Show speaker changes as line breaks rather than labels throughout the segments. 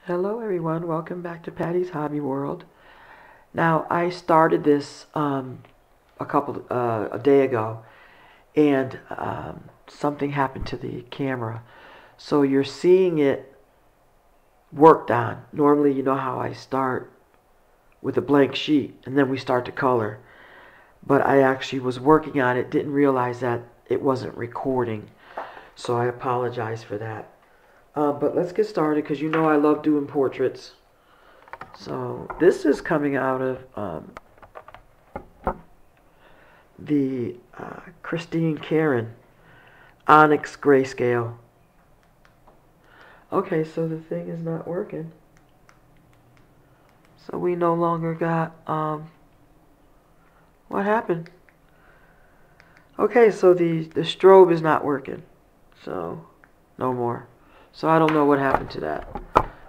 Hello everyone, welcome back to Patty's Hobby World. Now I started this a day ago, and something happened to the camera. So you're seeing it worked on. Normally you know how I start with a blank sheet and then we start to color. But I actually was working on it, didn't realize that it wasn't recording. So I apologize for that. But let's get started because you know I love doing portraits. So this is coming out of the Christine Karron Onyx Grayscale. Okay, so the thing is not working. So we no longer got, what happened? Okay, so the strobe is not working. So, no more. So I don't know what happened to that,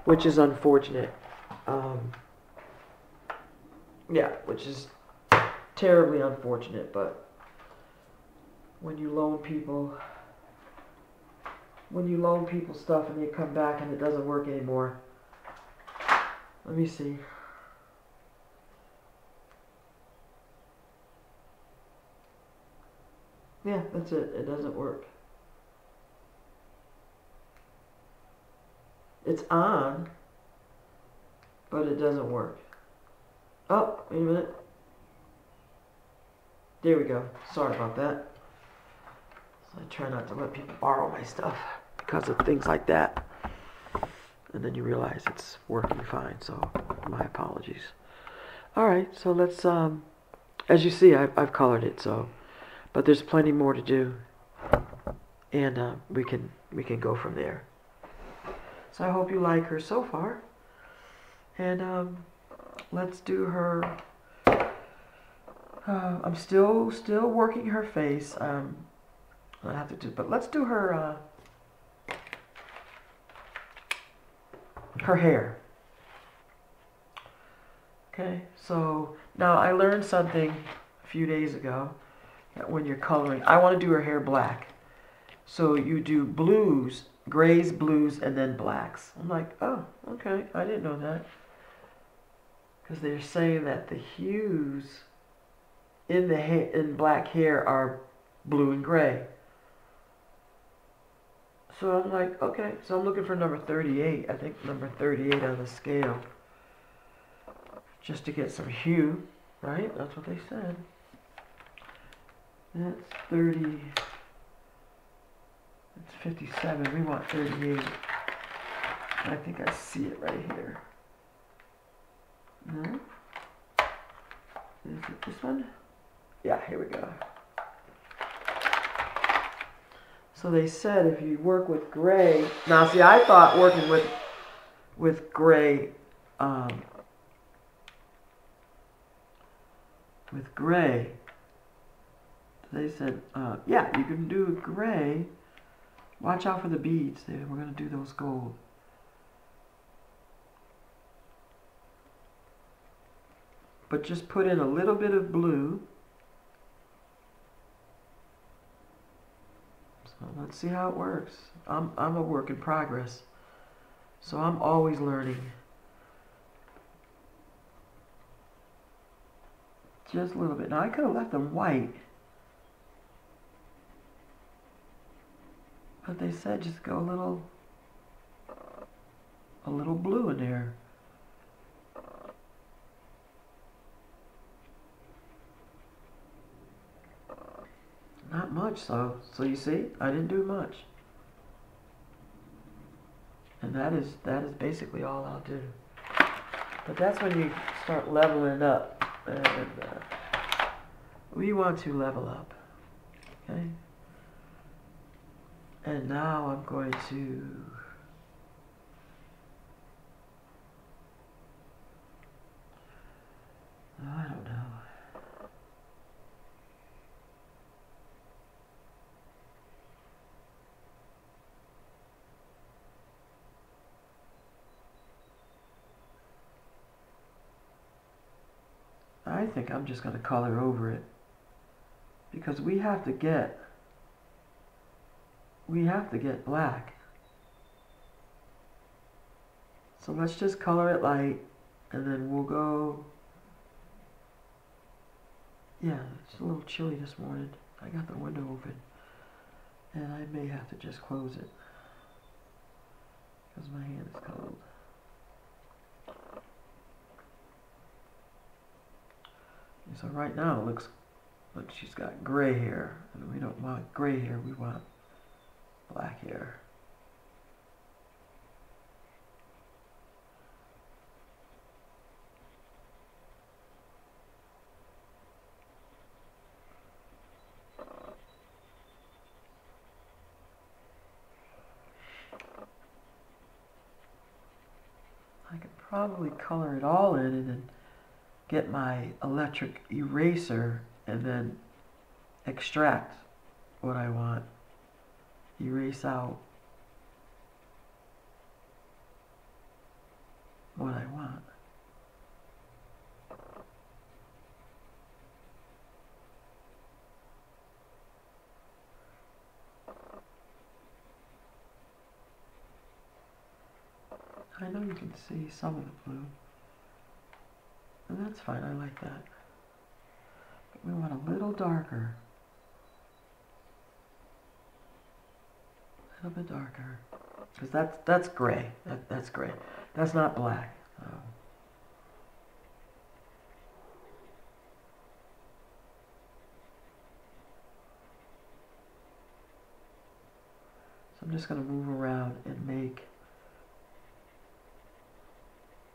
which is unfortunate. Yeah, which is terribly unfortunate, but when you loan people stuff and they come back and it doesn't work anymore. Let me see. Yeah, that's it. It doesn't work. It's on, but it doesn't work. Oh, wait a minute. There we go. Sorry about that. So I try not to let people borrow my stuff because of things like that. And then you realize it's working fine, so my apologies. Alright, so let's, as you see, I've colored it, so, but there's plenty more to do, and we can go from there. So I hope you like her so far, and let's do her. I'm still working her face. I have to do, but let's do her her hair. Okay, so now I learned something a few days ago that when you're coloring, I want to do her hair black. So you do blues, grays, blues, and then blacks. I'm like, oh, okay, I didn't know that. Because they're saying that the hues in black hair are blue and gray. So I'm like, okay, so I'm looking for number 38. I think number 38 on the scale. Just to get some hue, right? That's what they said. That's 30. It's 57. We want 38. I think I see it right here. No? Is it this one? Yeah, here we go. So they said if you work with gray. Now, see, I thought working with gray, they said, yeah, you can do gray. Watch out for the beads. We're going to do those gold. But just put in a little bit of blue. So let's see how it works. I'm a work in progress. So I'm always learning. Just a little bit. Now I could have left them white. But they said just go a little blue in there. Not much, so you see, I didn't do much. And that is basically all I'll do. But that's when you start leveling up. And we want to level up. Okay? And now I'm going to I don't know. I think I'm just going to color over it because we have to get black. So let's just color it light, and then we'll go. Yeah, it's a little chilly this morning. I got the window open, and I may have to just close it because my hand is cold. And so right now it looks like she's got gray hair, and we don't want gray hair, we want black hair. I could probably color it all in and then get my electric eraser and then extract what I want. Erase out what I want. I know you can see some of the blue, and that's fine, I like that. But we want a little darker. A little bit darker. Because that's gray. That's gray. That's not black. So I'm just going to move around and make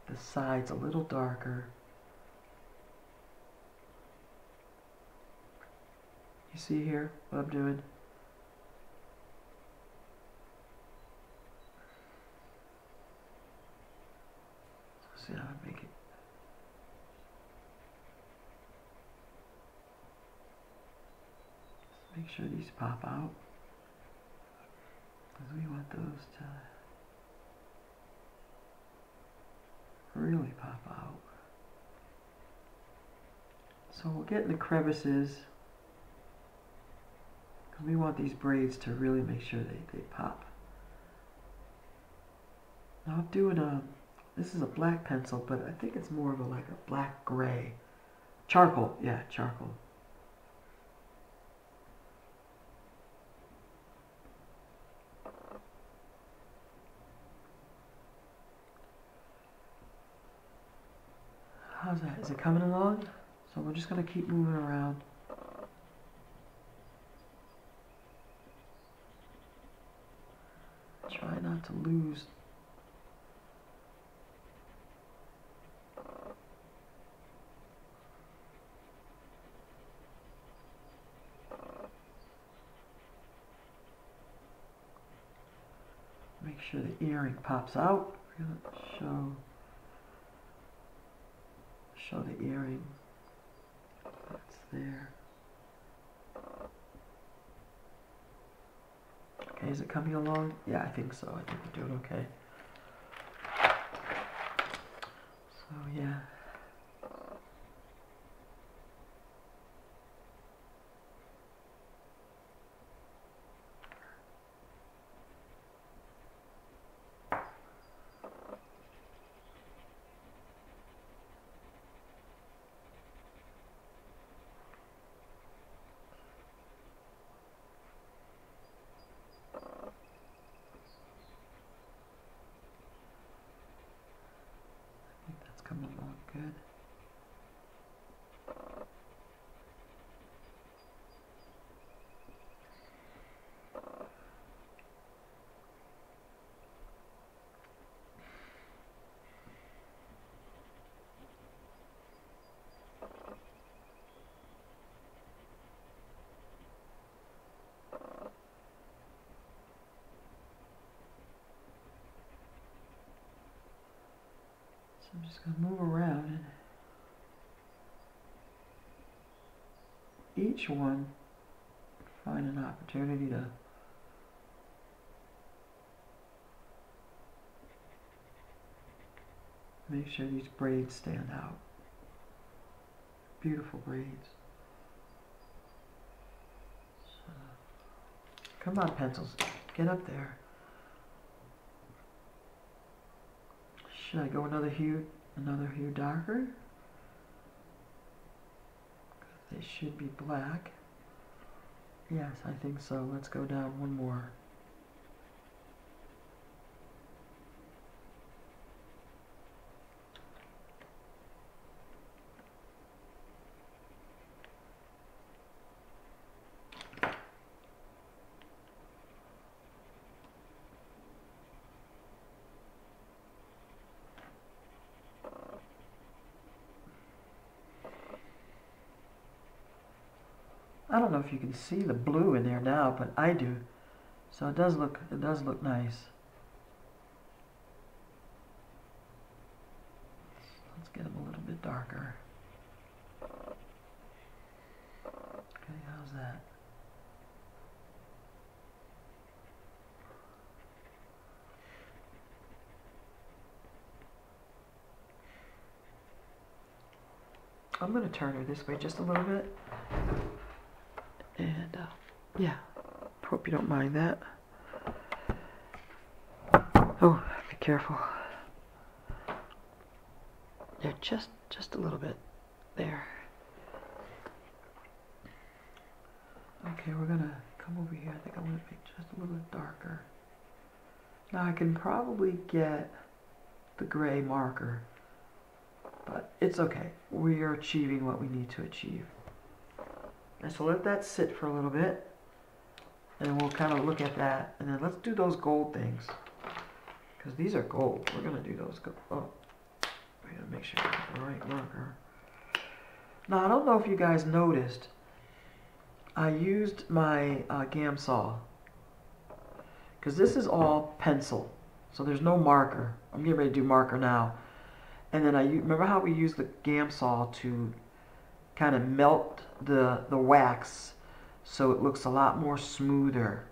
the sides a little darker. You see here what I'm doing? See how I make it. Just make sure these pop out, because we want those to really pop out. So we'll get in the crevices, because we want these braids to really make sure they pop. Now I'm doing this is a black pencil, but I think it's more of like a black gray. Charcoal, yeah, charcoal. How's that? Is it coming along? So we're just going to keep moving around. Try not to lose. Make sure the earring pops out. We're going to show the earring. That's there. Okay, is it coming along? Yeah, I think so. I think we're doing okay. So yeah. Coming along good. So I'm just going to move around and each one find an opportunity to make sure these braids stand out. Beautiful braids. So, come on, pencils, get up there. Should I go another hue darker? They should be black. Yes, I think so. Let's go down one more. I don't know if you can see the blue in there now, but I do. So it does look nice. Let's get them a little bit darker. Okay, how's that? I'm going to turn her this way just a little bit. And yeah, hope you don't mind that. Oh, be careful. Yeah, just a little bit there. Okay, we're gonna come over here. I think I'm gonna make just a little bit darker. Now I can probably get the gray marker, but it's okay. We are achieving what we need to achieve. And so let that sit for a little bit, and we'll kind of look at that, and then let's do those gold things, because these are gold. We're gonna do those gold. Oh, we gotta make sure we get the right marker. Now I don't know if you guys noticed, I used my gam saw, because this is all pencil, so there's no marker. I'm getting ready to do marker now, and then remember how we used the gam saw to kind of melt the wax so it looks a lot more smoother.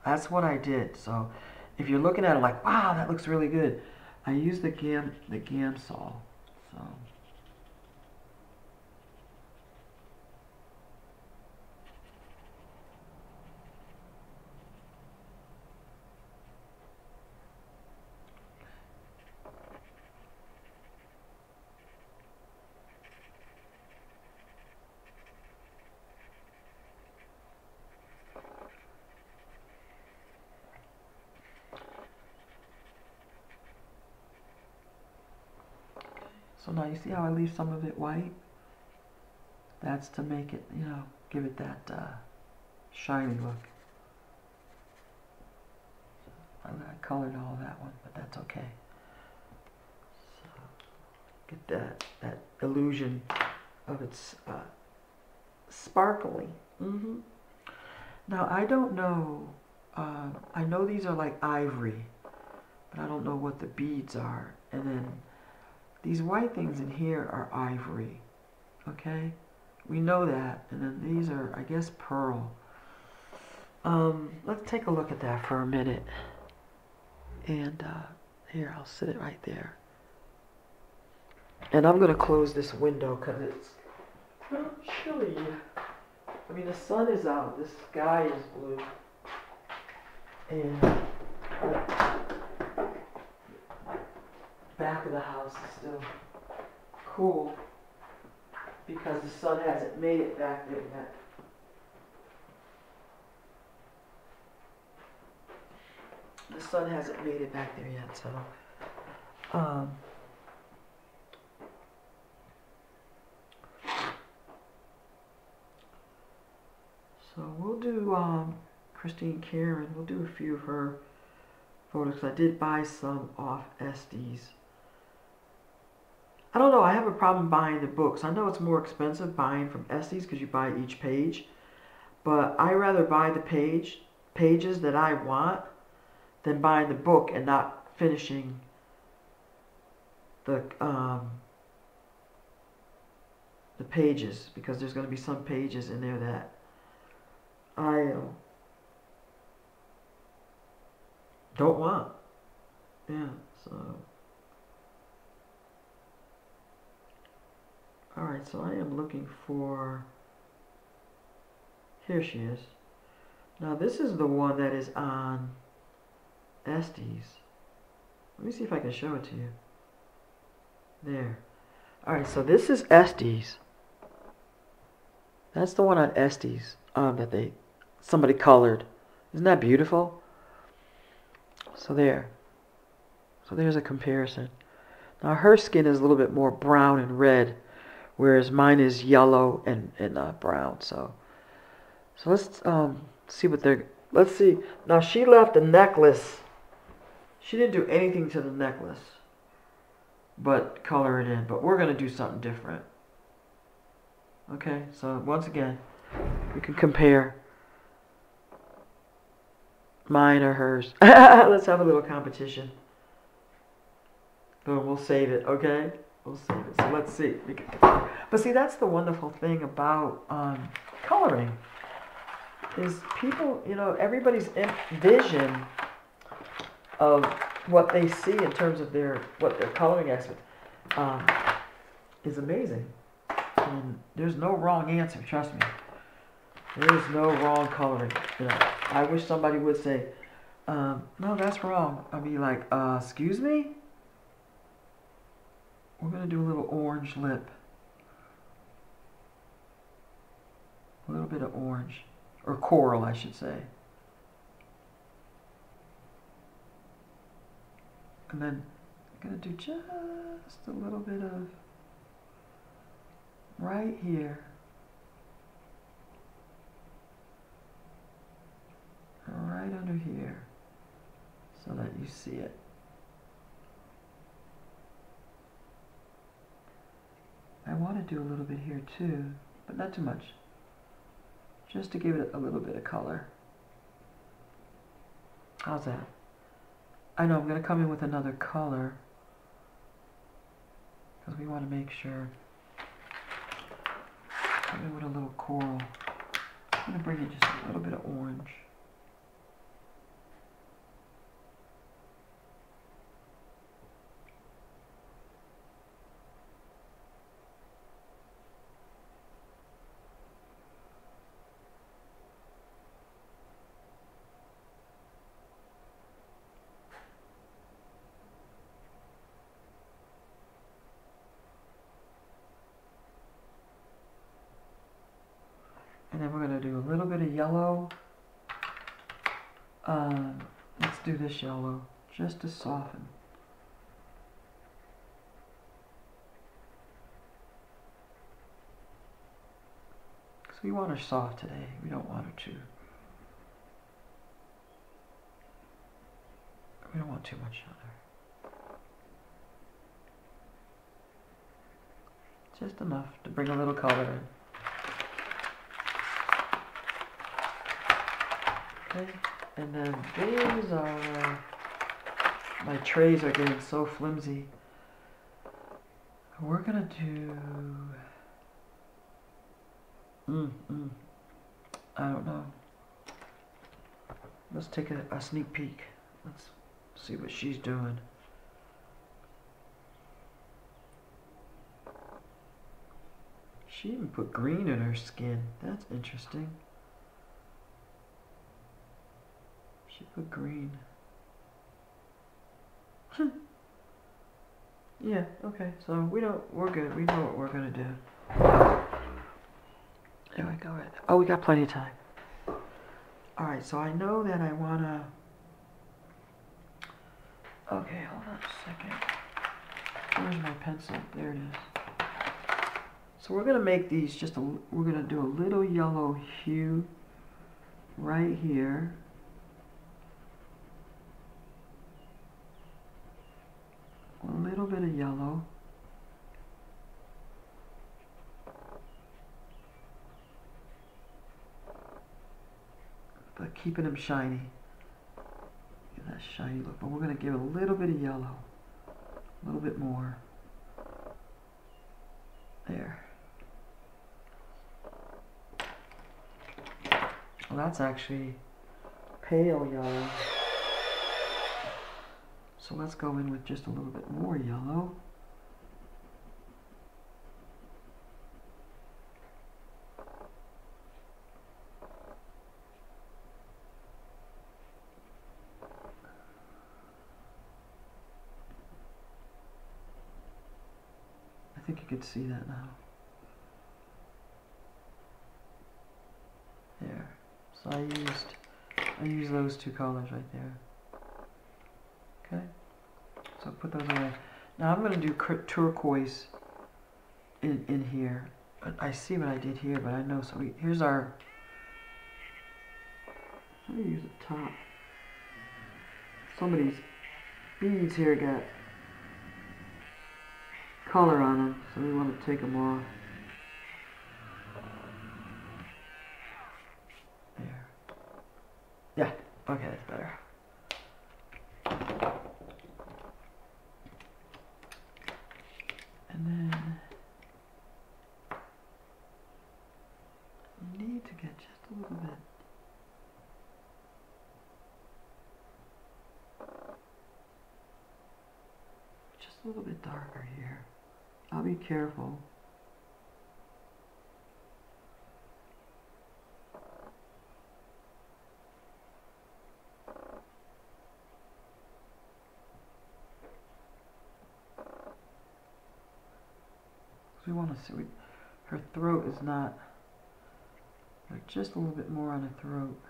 That's what I did. So if you're looking at it like, wow, that looks really good, I used the gam saw. So So now you see how I leave some of it white? That's to make it, you know, give it that shiny look. I colored all of that one, but that's okay. So get that illusion of its sparkling. Now I don't know, I know these are like ivory, but I don't know what the beads are. And then these white things in here are ivory, okay? We know that. And then these are, I guess, pearl. Let's take a look at that for a minute. And here, I'll sit it right there. And I'm going to close this window because it's chilly. I mean, the sun is out. The sky is blue. And back of the house is still cool because the sun hasn't made it back there yet. The sun hasn't made it back there yet, so so we'll do Christine Karron. We'll do a few of her photos. I did buy some off Estes. I don't know, I have a problem buying the books. I know it's more expensive buying from Estes because you buy each page, but I rather buy the pages that I want than buying the book and not finishing the pages, because there's going to be some pages in there that I don't want. Yeah, so alright, so I am looking for, here she is. Now this is the one that is on Estes. Let me see if I can show it to you. There. Alright, so this is Estes. That's the one on Estes that somebody colored. Isn't that beautiful? So there. So there's a comparison. Now her skin is a little bit more brown and red, whereas mine is yellow and brown. So let's see what they're. Let's see. Now she left a necklace. She didn't do anything to the necklace, but color it in. But we're gonna do something different. Okay. So once again, we can compare mine or hers. Let's have a little competition. But we'll save it, okay? We'll save it. So let's see. But see, that's the wonderful thing about coloring. Is people, everybody's vision of what they see in terms of what their coloring expert is amazing. And there's no wrong answer, trust me. There is no wrong coloring. I wish somebody would say, no, that's wrong. I'd be like, excuse me? We're going to do a little orange lip. A little bit of orange. Or coral, I should say. And then I'm going to do just a little bit of right here. Right under here. So that you see it. I want to do a little bit here too, but not too much. Just to give it a little bit of color. How's that? I know I'm going to come in with another color because we want to make sure. Come in with a little coral. I'm going to bring in just a little bit of orange. And then we're going to do a little bit of yellow. Let's do this yellow just to soften. Because we want her soft today. We don't want her too. We don't want too much on her. Just enough to bring a little color in. Okay, and then these are, my trays are getting so flimsy. We're gonna do, I don't know. Let's take a sneak peek. Let's see what she's doing. She even put green in her skin. That's interesting. She put green. Yeah, okay, so we're good. We know what we're gonna do. There we go. Oh, we got plenty of time. Alright, so I know that I wanna... Okay, hold on a second. Where's my pencil? There it is. So we're gonna make these we're gonna do a little yellow hue right here. A little bit of yellow. But keeping them shiny. Get that shiny look. But we're going to give a little bit of yellow. A little bit more. There. Well, that's actually pale yellow. So let's go in with just a little bit more yellow. think you could see that now. There. So I used those two colors right there. Okay. So put those away. Now I'm going to do turquoise in here. I see what I did here, but I know. So here's our. I'm going to use the top. Some of these beads here got color on them, so we want to take them off. There. Yeah. Okay, that's better. And then you need to get just a little bit. Just a little bit darker here. I'll be careful. We want to see, her throat is not, like just a little bit more on the throat.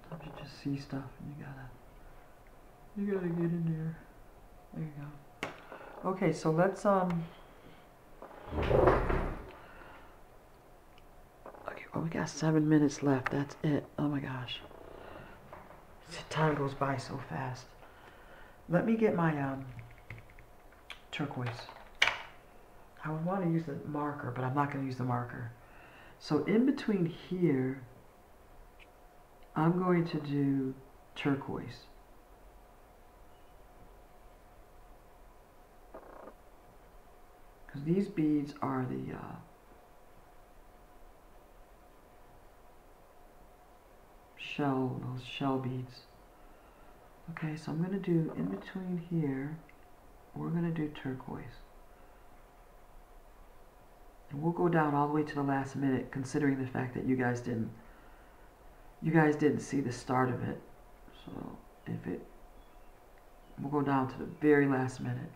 Sometimes you just see stuff and you gotta get in there. There you go. Okay, so let's well, we got 7 minutes left. That's it. Oh my gosh. Time goes by so fast. Let me get my turquoise. I would want to use the marker, but I'm not going to use the marker. So in between here, I'm going to do turquoise. Because these beads are the those shell beads. Okay, so I'm going to do in between here, we're going to do turquoise. And we'll go down all the way to the last minute, considering the fact that you guys didn't see the start of it. So we'll go down to the very last minute.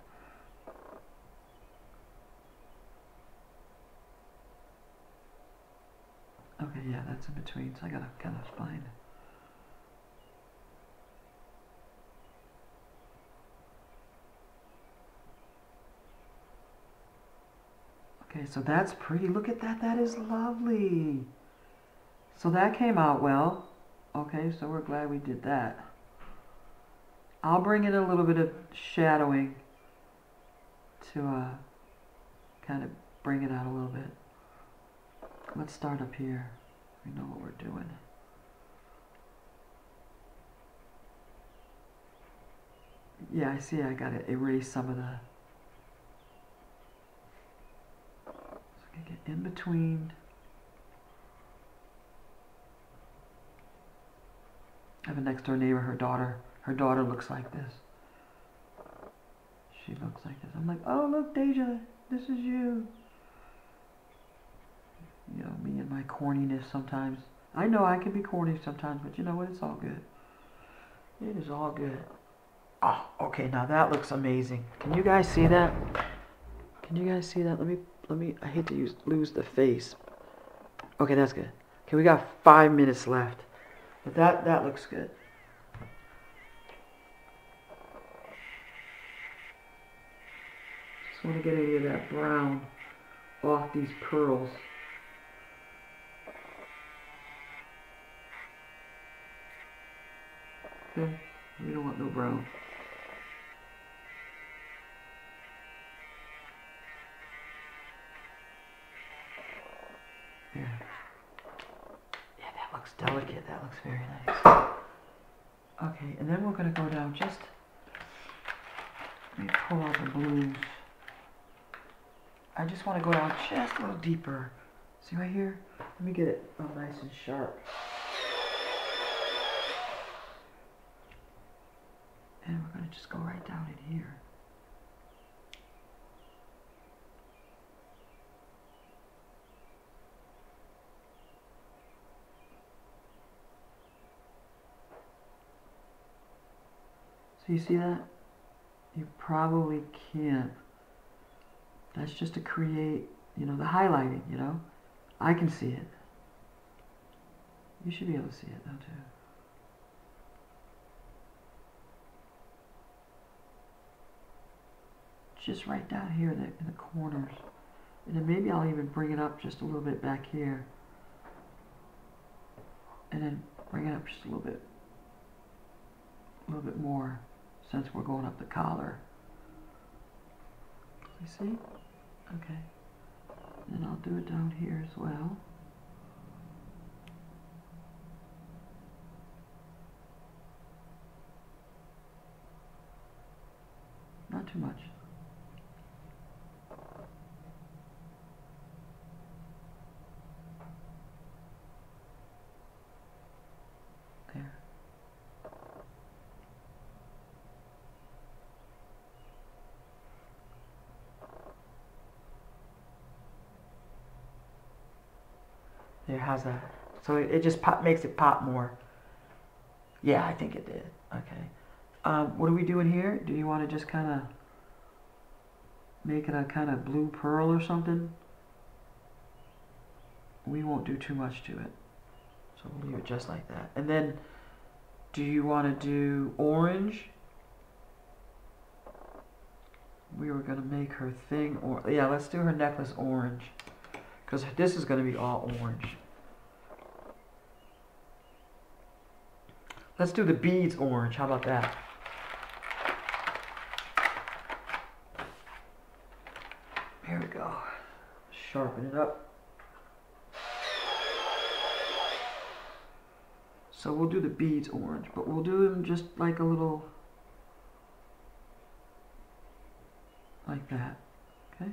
Okay, yeah, that's in between, so I gotta kind of find it. Okay, so that's pretty. Look at that. That is lovely. So that came out well. Okay, so we're glad we did that. I'll bring in a little bit of shadowing to kind of bring it out a little bit. Let's start up here. We know what we're doing. Yeah, I see. I gotta erase some of the. Get in between. I have a next door neighbor, her daughter looks like this. She looks like this. I'm like, oh look, Deja, this is you. You know, me and my corniness sometimes. I know I can be corny sometimes, but you know what, it's all good. It is all good. Oh, okay, now that looks amazing. Can you guys see that? Can you guys see that? Let me, I hate to lose the face. Okay, that's good. Okay, we got 5 minutes left. But that looks good. Just want to get any of that brown off these pearls. Okay, we don't want no brown. Yeah. Yeah, that looks delicate. That looks very nice. Okay, and then we're going to go down just... Let me pull out the blues. I just want to go down just a little deeper. See right here? Let me get it nice and sharp. And we're going to just go right down in here. Do you see that? You probably can't. That's just to create, you know, the highlighting, you know. I can see it. You should be able to see it though too. Just right down here in the corners. And then maybe I'll even bring it up just a little bit back here. And then bring it up just a little bit more, since we're going up the collar. You see? Okay. And I'll do it down here as well. Not too much. There. There, how's that? So it just makes it pop more. Yeah, I think it did. Okay. What are we doing here? Do you want to just kind of make it a kind of blue pearl or something? We won't do too much to it. So we'll leave it just like that. And then, do you want to do orange? We were going to make her thing, or yeah, let's do her necklace orange. Because this is going to be all orange. Let's do the beads orange. How about that? Here we go. Sharpen it up. So we'll do the beads orange, but we'll do them just like a little, like that, okay?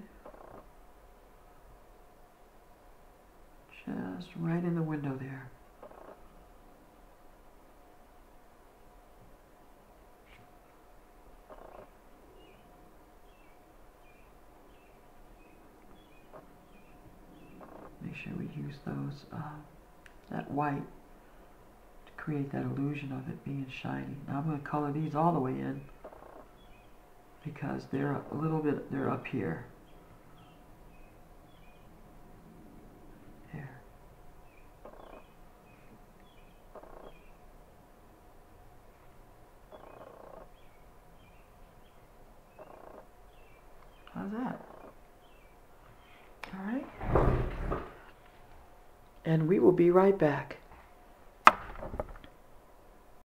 Just right in the window there. Make sure we use those, that white to create that illusion of it being shiny. Now I'm going to color these all the way in because they're a little bit, they're up here. There. How's that? All right. And we will be right back.